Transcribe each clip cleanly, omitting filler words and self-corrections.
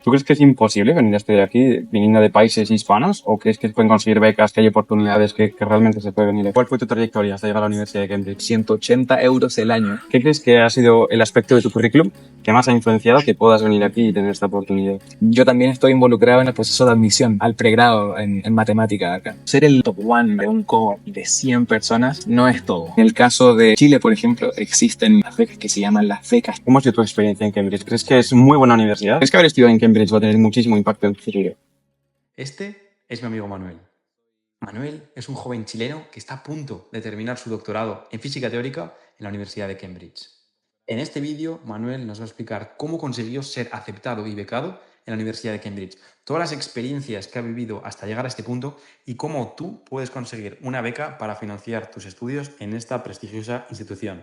¿Tú crees que es imposible venir a estudiar aquí viniendo de países hispanos? ¿O crees que se pueden conseguir becas, que hay oportunidades, que realmente se puede venir aquí? ¿Cuál fue tu trayectoria hasta llegar a la Universidad de Cambridge? 180 euros el año. ¿Qué crees que ha sido el aspecto de tu currículum que más ha influenciado que puedas venir aquí y tener esta oportunidad? Yo también estoy involucrado en el proceso de admisión al pregrado en matemática acá. Ser el top one de un cohort de 100 personas no es todo. En el caso de Chile, por ejemplo, existen las becas que se llaman las becas. ¿Cómo ha sido tu experiencia en Cambridge? ¿Crees que es muy buena universidad? ¿Crees que haber estudiado en Cambridge va a tener muchísimo impacto en tu futuro? Este es mi amigo Manuel. Manuel es un joven chileno que está a punto de terminar su doctorado en física teórica en la Universidad de Cambridge. En este vídeo, Manuel nos va a explicar cómo consiguió ser aceptado y becado en la Universidad de Cambridge, todas las experiencias que ha vivido hasta llegar a este punto y cómo tú puedes conseguir una beca para financiar tus estudios en esta prestigiosa institución.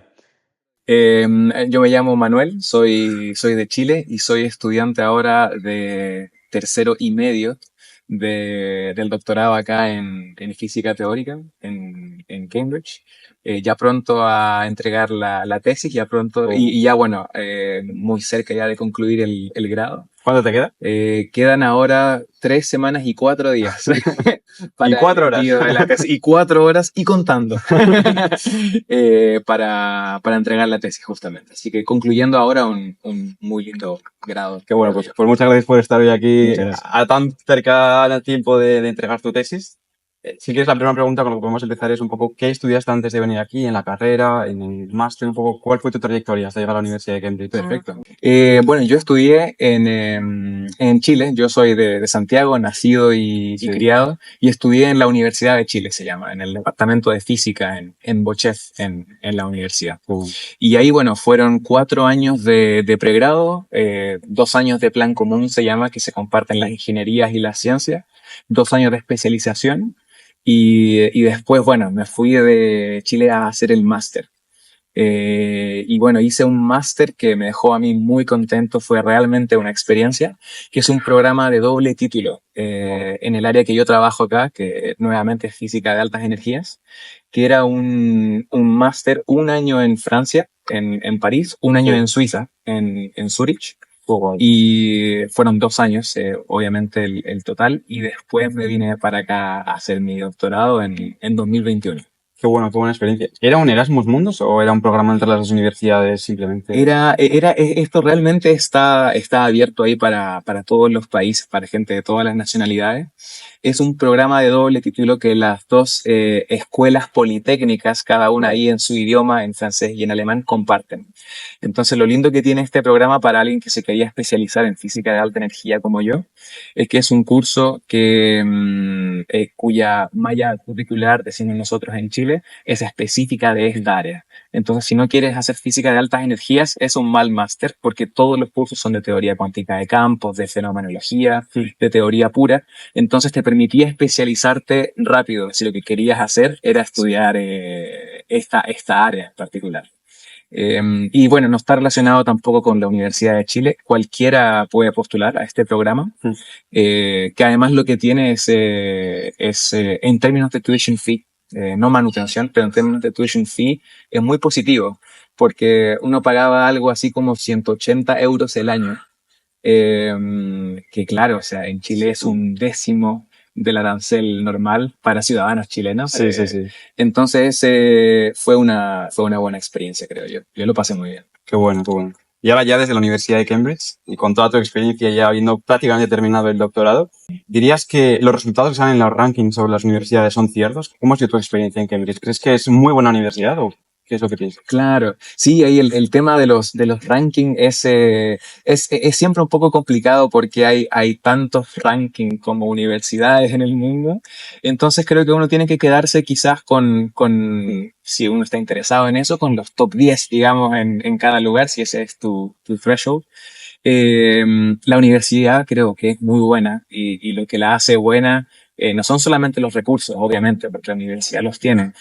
Yo me llamo Manuel, soy de Chile y soy estudiante ahora de tercero y medio del doctorado acá en física teórica en Cambridge. Ya pronto a entregar la tesis, ya pronto, y ya bueno, muy cerca ya de concluir el grado. ¿Cuánto te queda? Quedan ahora 3 semanas y 4 días. ¿Y 4 horas? Y 4 horas y contando. Para entregar la tesis, justamente. Así que concluyendo ahora un muy lindo grado. Qué bueno, pues muchas gracias por estar hoy aquí a tan cerca al tiempo de entregar tu tesis. Si quieres, la primera pregunta con la que podemos empezar es un poco ¿qué estudiaste antes de venir aquí, en la carrera, en el máster? Un poco, ¿cuál fue tu trayectoria hasta llegar a la Universidad de Cambridge? Perfecto. Bueno, yo estudié en Chile. Yo soy de Santiago, nacido y criado, y estudié en la Universidad de Chile, se llama, en el departamento de física en Bochef, en la universidad. Y ahí, bueno, fueron 4 años de pregrado, 2 años de plan común, se llama, que se comparten las ingenierías y las ciencias, 2 años de especialización, y después, bueno, me fui de Chile a hacer el máster. Y bueno, hice un máster que me dejó a mí muy contento, fue realmente una experiencia, que es un programa de doble título en el área que yo trabajo acá, que nuevamente es física de altas energías, que era un máster, un año en Francia, en París, un año en Suiza, en Zurich. Y fueron 2 años, obviamente, el total, y después me vine para acá a hacer mi doctorado en 2021. Qué buena experiencia. ¿Era un Erasmus Mundus o era un programa entre las dos universidades simplemente? Esto realmente está abierto ahí para todos los países, para gente de todas las nacionalidades. Es un programa de doble título que las dos escuelas politécnicas, cada una ahí en su idioma, en francés y en alemán, comparten. Entonces, lo lindo que tiene este programa para alguien que se quería especializar en física de alta energía como yo, es que es un curso cuya malla curricular, decimos nosotros en Chile, es específica de esta área. Entonces, si no quieres hacer física de altas energías, es un mal máster, porque todos los cursos son de teoría cuántica de campos, de fenomenología, de teoría pura. Entonces, te permitía especializarte rápido si lo que querías hacer era estudiar esta área en particular. Y bueno, no está relacionado tampoco con la Universidad de Chile. Cualquiera puede postular a este programa, que además lo que tiene es en términos de tuition fee, no manutención, pero en términos de tuition fee es muy positivo, porque uno pagaba algo así como 180 euros el año, que claro, o sea, en Chile es un décimo del arancel normal para ciudadanos chilenos. Sí. Entonces fue una buena experiencia, creo yo. Yo lo pasé muy bien. Qué bueno. Y ahora ya desde la Universidad de Cambridge y con toda tu experiencia ya habiendo prácticamente terminado el doctorado, ¿dirías que los resultados que salen en los rankings sobre las universidades son ciertos? ¿Cómo ha sido tu experiencia en Cambridge? ¿Crees que es muy buena universidad o qué es lo que piensas? Claro, sí, ahí el tema de los rankings es siempre un poco complicado porque hay tantos rankings como universidades en el mundo. Entonces creo que uno tiene que quedarse quizás si uno está interesado en eso, con los top 10, digamos, en cada lugar, si ese es tu threshold. La universidad creo que es muy buena y lo que la hace buena no son solamente los recursos, obviamente, porque la universidad los tiene,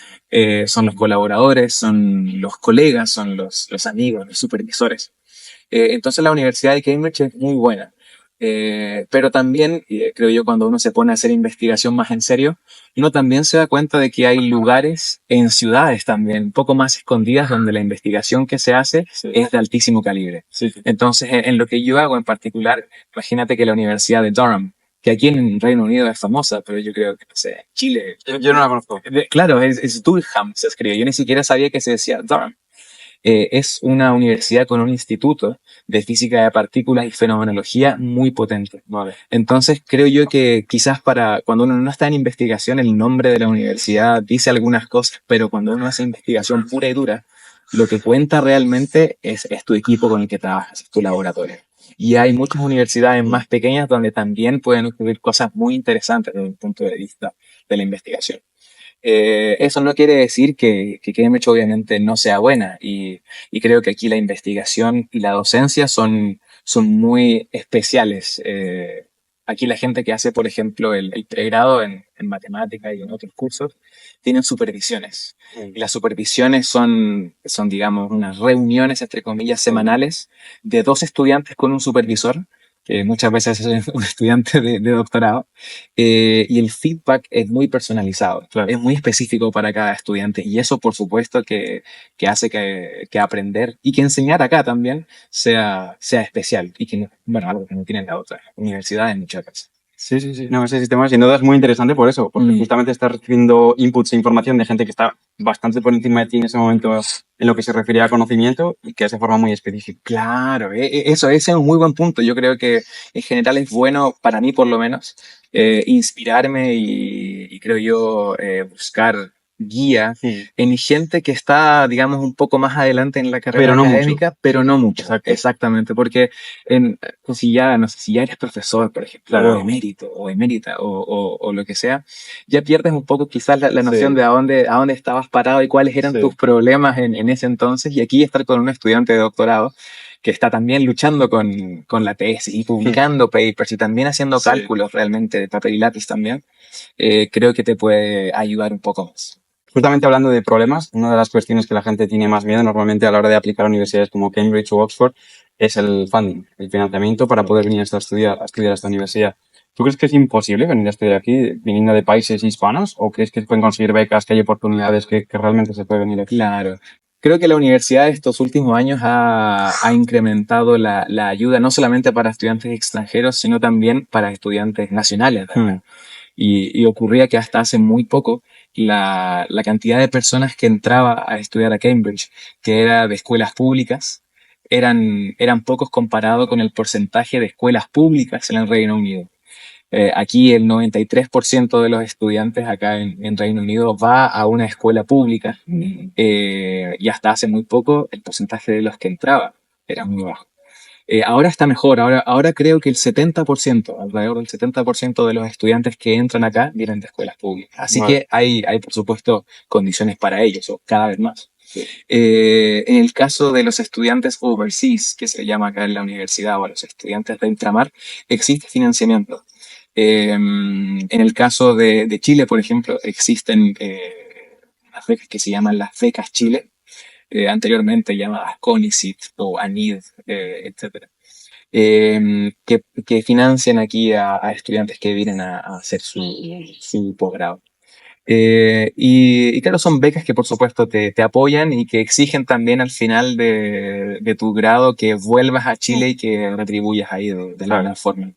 son los colaboradores, son los colegas, son los amigos, los supervisores. Entonces la Universidad de Cambridge es muy buena. Pero también, creo yo, cuando uno se pone a hacer investigación más en serio, uno también se da cuenta de que hay lugares en ciudades también, un poco más escondidas, donde la investigación que se hace es de altísimo calibre. Entonces, en lo que yo hago en particular, imagínate que la Universidad de Durham, que aquí en Reino Unido es famosa, pero yo creo que, no sé, en Chile. Yo no la conozco. Claro, es Durham, se escribe. Yo ni siquiera sabía que se decía Durham. Es una universidad con un instituto de física de partículas y fenomenología muy potente. Vale. Entonces creo yo que quizás para cuando uno no está en investigación, el nombre de la universidad dice algunas cosas, pero cuando uno hace investigación pura y dura, lo que cuenta realmente es tu equipo con el que trabajas, es tu laboratorio. Y hay muchas universidades más pequeñas donde también pueden ocurrir cosas muy interesantes desde el punto de vista de la investigación. Eso no quiere decir que Cambridge obviamente no sea buena y creo que aquí la investigación y la docencia son muy especiales. Aquí la gente que hace, por ejemplo, el pregrado en matemática y en otros cursos, tienen supervisiones. Y las supervisiones son, digamos, unas reuniones, entre comillas, semanales de dos estudiantes con un supervisor, que muchas veces es un estudiante de doctorado, y el feedback es muy personalizado, Claro. es muy específico para cada estudiante y eso por supuesto que hace que aprender y que enseñar acá también sea especial y que, bueno, algo que no tienen las otras universidades muchas veces. Sí, sí, sí. No, ese sistema sin duda es muy interesante por eso, porque justamente estás recibiendo inputs e información de gente que está bastante por encima de ti en ese momento en lo que se refiere a conocimiento y que es de forma muy específica. Claro, eso, ese es un muy buen punto. Yo creo que en general es bueno, para mí por lo menos, inspirarme y creo yo buscar guía en gente que está, digamos, un poco más adelante en la carrera Pero no mucho. académica, pero no mucho. Exacto. Exactamente, porque si ya, no sé, si ya eres profesor, por ejemplo, Claro. o emérito, o emérita, o lo que sea, ya pierdes un poco quizás la noción Sí. de a dónde estabas parado y cuáles eran Sí. tus problemas en ese entonces. Y aquí estar con un estudiante de doctorado que está también luchando con la tesis y publicando papers y también haciendo Sí. cálculos realmente de papel y lápiz también, creo que te puede ayudar un poco más. Justamente hablando de problemas, una de las cuestiones que la gente tiene más miedo normalmente a la hora de aplicar a universidades como Cambridge o Oxford es el funding, el financiamiento para poder venir a estudiar a esta universidad. ¿Tú crees que es imposible venir a estudiar aquí viniendo de países hispanos o crees que se pueden conseguir becas, que hay oportunidades, que realmente se puede venir aquí? Claro. Creo que la universidad estos últimos años ha incrementado la ayuda no solamente para estudiantes extranjeros, sino también para estudiantes nacionales, ¿verdad? Y ocurría que hasta hace muy poco la cantidad de personas que entraba a estudiar a Cambridge, que era de escuelas públicas, eran pocos comparado con el porcentaje de escuelas públicas en el Reino Unido. Aquí el 93% de los estudiantes acá en Reino Unido va a una escuela pública y hasta hace muy poco el porcentaje de los que entraba era muy bajo. Ahora está mejor, ahora creo que el 70%, alrededor del 70% de los estudiantes que entran acá vienen de escuelas públicas. Así que hay por supuesto condiciones para ellos, o cada vez más. En el caso de los estudiantes overseas, que se llama acá en la universidad, o los estudiantes de ultramar, existe financiamiento. En el caso de Chile, por ejemplo, existen unas becas que se llaman las becas Chile, anteriormente llamadas CONICYT o ANID, etc. Que financian aquí a estudiantes que vienen a hacer su posgrado. Y claro, son becas que por supuesto te apoyan y que exigen también al final de tu grado que vuelvas a Chile y que retribuyas ahí de la misma forma.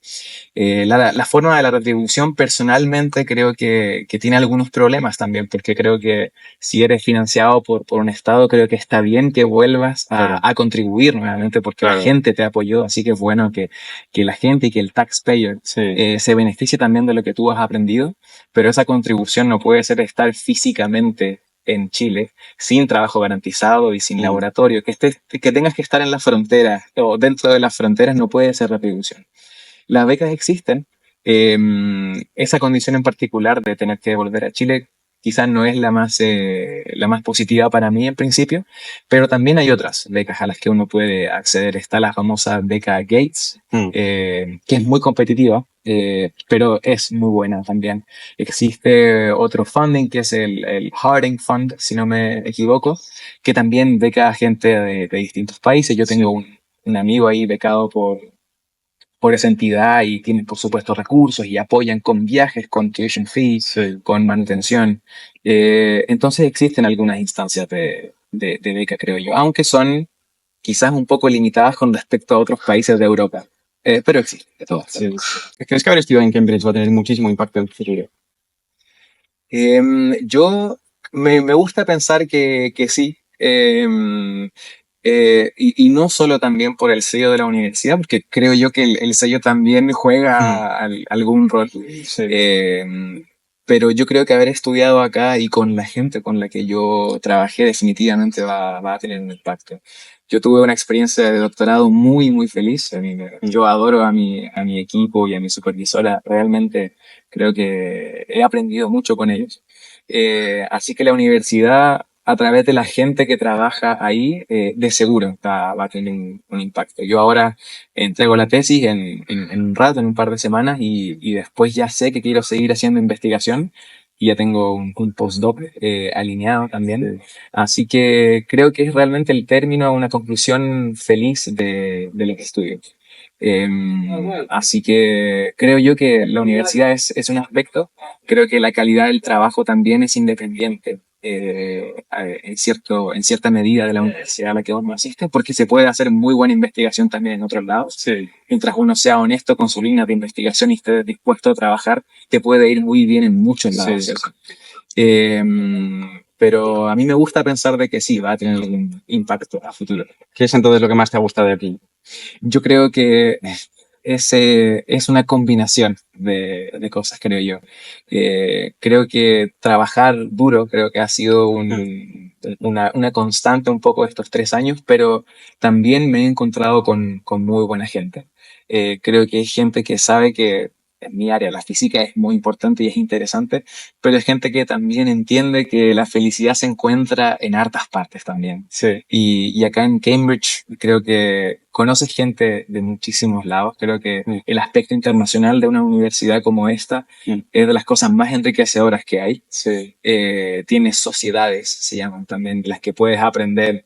La forma de la retribución personalmente creo que tiene algunos problemas también, porque creo que si eres financiado por un Estado, creo que está bien que vuelvas a contribuir nuevamente porque la gente te apoyó, así que es bueno que la gente y que el taxpayer se beneficie también de lo que tú has aprendido, pero esa contribución no puede ser estar físicamente en Chile sin trabajo garantizado y sin laboratorio, que tengas que estar en las fronteras o dentro de las fronteras no puede ser retribución. Las becas existen. Esa condición en particular de tener que volver a Chile quizás no es la más positiva para mí en principio, pero también hay otras becas a las que uno puede acceder. Está la famosa beca Gates, que es muy competitiva, pero es muy buena también. Existe otro funding que es el Harding Fund, si no me equivoco, que también beca a gente de distintos países. Yo tengo un amigo ahí becado por esa entidad y tienen, por supuesto, recursos y apoyan con viajes, con tuition fees, Sí. con manutención. Entonces existen algunas instancias de beca, creo yo, aunque son quizás un poco limitadas con respecto a otros países de Europa. Pero existen, de todas Sí. formas. ¿Crees que haber estudiado en Cambridge va a tener muchísimo impacto en el futuro? Yo me gusta pensar que sí. Y no solo también por el sello de la universidad, porque creo yo que el sello también juega algún rol. Sí. Pero yo creo que haber estudiado acá y con la gente con la que yo trabajé definitivamente va a tener un impacto. Yo tuve una experiencia de doctorado muy, muy feliz. Yo adoro a mi equipo y a mi supervisora. Realmente creo que he aprendido mucho con ellos. Así que la universidad, a través de la gente que trabaja ahí, de seguro va a tener un impacto. Yo ahora entrego la tesis en un rato, en un par de semanas, y después ya sé que quiero seguir haciendo investigación y ya tengo un postdoc alineado también. Así que creo que es realmente el término, una conclusión feliz de lo que estudio. Así que creo yo que la universidad es un aspecto. Creo que la calidad del trabajo también es independiente en cierta medida de la universidad a la que uno asiste, porque se puede hacer muy buena investigación también en otros lados. Sí. Mientras uno sea honesto con su línea de investigación y esté dispuesto a trabajar, te puede ir muy bien en muchos lados. Sí. Eh, pero a mí me gusta pensar de que sí, va a tener un impacto a futuro. ¿Qué es entonces lo que más te ha gustado de aquí? Yo creo que es una combinación de cosas, creo yo. Creo que trabajar duro, creo que ha sido una constante un poco estos 3 años, pero también me he encontrado con muy buena gente. Creo que hay gente que sabe que en mi área la física es muy importante y es interesante, pero es gente que también entiende que la felicidad se encuentra en hartas partes también. Sí. Y acá en Cambridge creo que conoces gente de muchísimos lados. Creo que el aspecto internacional de una universidad como esta es de las cosas más enriquecedoras que hay. Sí. Tienes sociedades, se llaman también, de las que puedes aprender.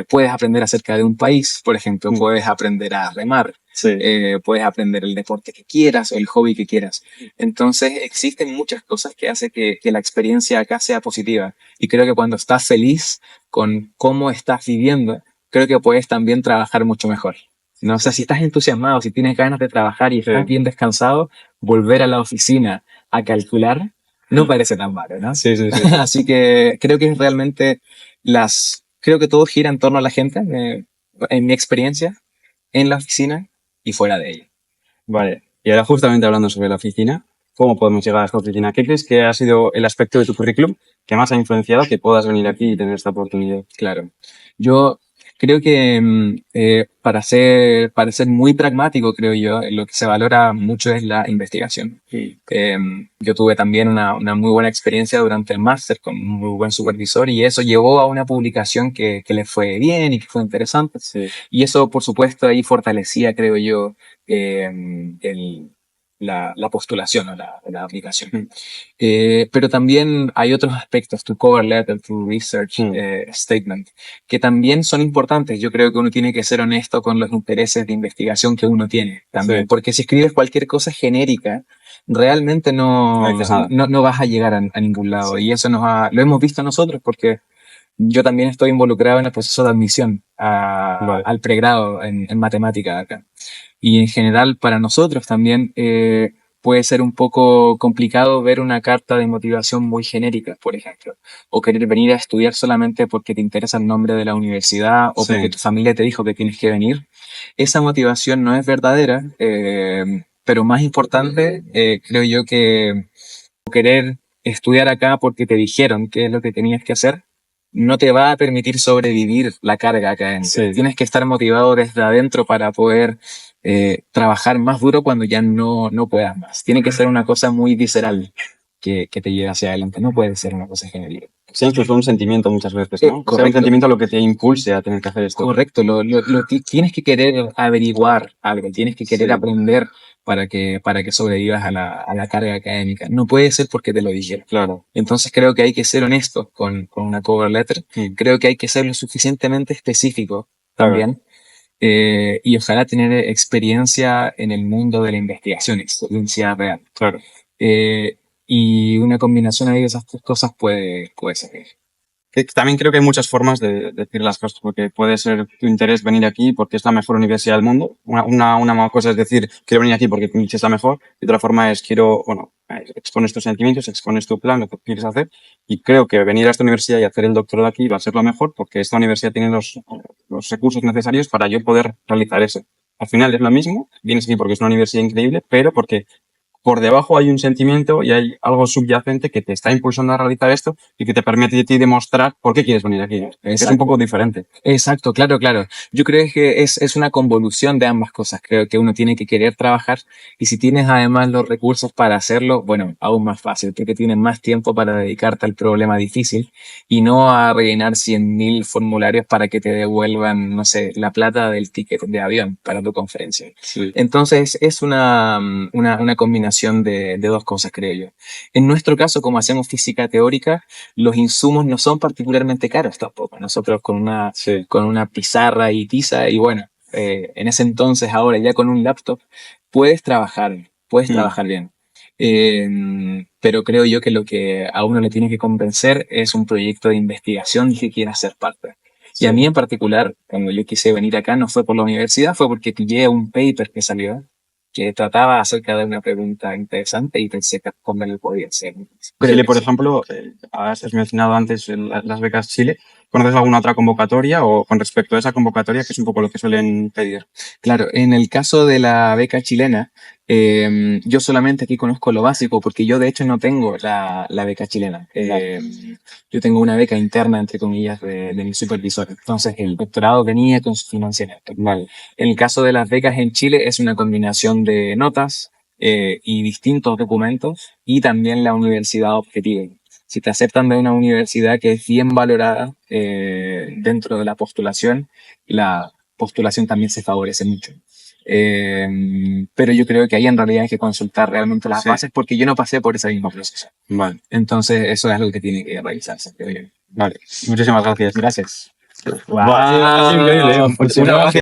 Puedes aprender acerca de un país, por ejemplo, puedes aprender a remar, Sí. puedes aprender el deporte que quieras o el hobby que quieras. Entonces existen muchas cosas que hacen que la experiencia acá sea positiva. Y creo que cuando estás feliz con cómo estás viviendo, creo que puedes también trabajar mucho mejor. No, o sea, si estás entusiasmado, si tienes ganas de trabajar y estás bien descansado, volver a la oficina a calcular no parece tan malo, ¿no? Sí. Así que creo que es realmente creo que todo gira en torno a la gente, en mi experiencia, en la oficina y fuera de ella. Vale. Y ahora justamente hablando sobre la oficina, ¿cómo podemos llegar a esta oficina? ¿Qué crees que ha sido el aspecto de tu currículum que más ha influenciado que puedas venir aquí y tener esta oportunidad? Claro. Yo creo que para ser muy pragmático, creo yo, lo que se valora mucho es la investigación. Yo tuve también una muy buena experiencia durante el máster con un muy buen supervisor y eso llevó a una publicación que le fue bien y que fue interesante. Sí. Y eso, por supuesto, ahí fortalecía, creo yo, la postulación o la aplicación. Pero también hay otros aspectos, tu cover letter, tu research statement, que también son importantes. Yo creo que uno tiene que ser honesto con los intereses de investigación que uno tiene también, porque si escribes cualquier cosa genérica, realmente no vas a llegar a ningún lado. Y eso lo hemos visto nosotros porque yo también estoy involucrado en el proceso de admisión al pregrado en matemática acá. Y en general para nosotros también puede ser un poco complicado ver una carta de motivación muy genérica, por ejemplo, o querer venir a estudiar solamente porque te interesa el nombre de la universidad o porque tu familia te dijo que tienes que venir. Esa motivación no es verdadera, pero más importante, creo yo que querer estudiar acá porque te dijeron qué es lo que tenías que hacer, no te va a permitir sobrevivir la carga académica. Sí. Tienes que estar motivado desde adentro para poder trabajar más duro cuando ya no puedas más. Tiene que ser una cosa muy visceral que te lleve hacia adelante. No puede ser una cosa genérica. Sí, incluso un sentimiento muchas veces, ¿no? Correcto. Sea un sentimiento lo que te impulse a tener que hacer esto. Correcto, tienes que querer averiguar algo, tienes que querer aprender para que sobrevivas a la carga académica. No puede ser porque te lo dijeron. Claro. Entonces creo que hay que ser honesto con una cover letter. Creo que hay que ser lo suficientemente específico también. y ojalá tener experiencia en el mundo de la investigación, experiencia real. Claro. Y una combinación de esas tres cosas puede servir. Que también creo que hay muchas formas de decir las cosas, porque puede ser tu interés venir aquí porque es la mejor universidad del mundo. Una cosa es decir, quiero venir aquí porque Cambridge es la mejor, y otra forma es quiero, bueno, expones tus sentimientos, expones tu plan, lo que quieres hacer, y creo que venir a esta universidad y hacer el doctorado aquí va a ser lo mejor porque esta universidad tiene los recursos necesarios para yo poder realizar eso. Al final es lo mismo, vienes aquí porque es una universidad increíble, pero porque por debajo hay un sentimiento y hay algo subyacente que te está impulsando a realizar esto y que te permite a ti demostrar por qué quieres venir aquí. Es un poco diferente. Exacto, claro, claro. Yo creo que es una convolución de ambas cosas. Creo que uno tiene que querer trabajar y si tienes además los recursos para hacerlo, bueno, aún más fácil, porque tienes más tiempo para dedicarte al problema difícil y no a rellenar 100.000 formularios para que te devuelvan, no sé, la plata del ticket de avión para tu conferencia. Sí. Entonces es una combinación de dos cosas, creo yo. En nuestro caso, como hacemos física teórica, los insumos no son particularmente caros tampoco. Nosotros con una pizarra y tiza y bueno, en ese entonces ahora ya con un laptop puedes trabajar bien. Pero creo yo que lo que a uno le tiene que convencer es un proyecto de investigación que quiera ser parte. Y a mí en particular, cuando yo quise venir acá, no fue por la universidad, fue porque pillé un paper que salió que trataba acerca de una pregunta interesante y pensé que cómo le podía hacer. Chile, por ejemplo, has mencionado antes las becas Chile. ¿Conoces alguna otra convocatoria o con respecto a esa convocatoria, que es un poco lo que suelen pedir? Claro, en el caso de la beca chilena, yo solamente aquí conozco lo básico porque yo de hecho no tengo la beca chilena. Yo tengo una beca interna, entre comillas, de mi supervisor. Entonces el doctorado venía con su financiamiento. Vale. En el caso de las becas en Chile es una combinación de notas y distintos documentos y también la universidad objetivo. Si te aceptan de una universidad que es bien valorada dentro de la postulación también se favorece mucho. Pero yo creo que ahí en realidad hay que consultar realmente las bases porque yo no pasé por ese mismo proceso. Vale. Entonces eso es algo que tiene que realizarse, creo yo. Vale. Muchísimas gracias. Gracias. Wow. Ha sido increíble. Muchísimas gracias.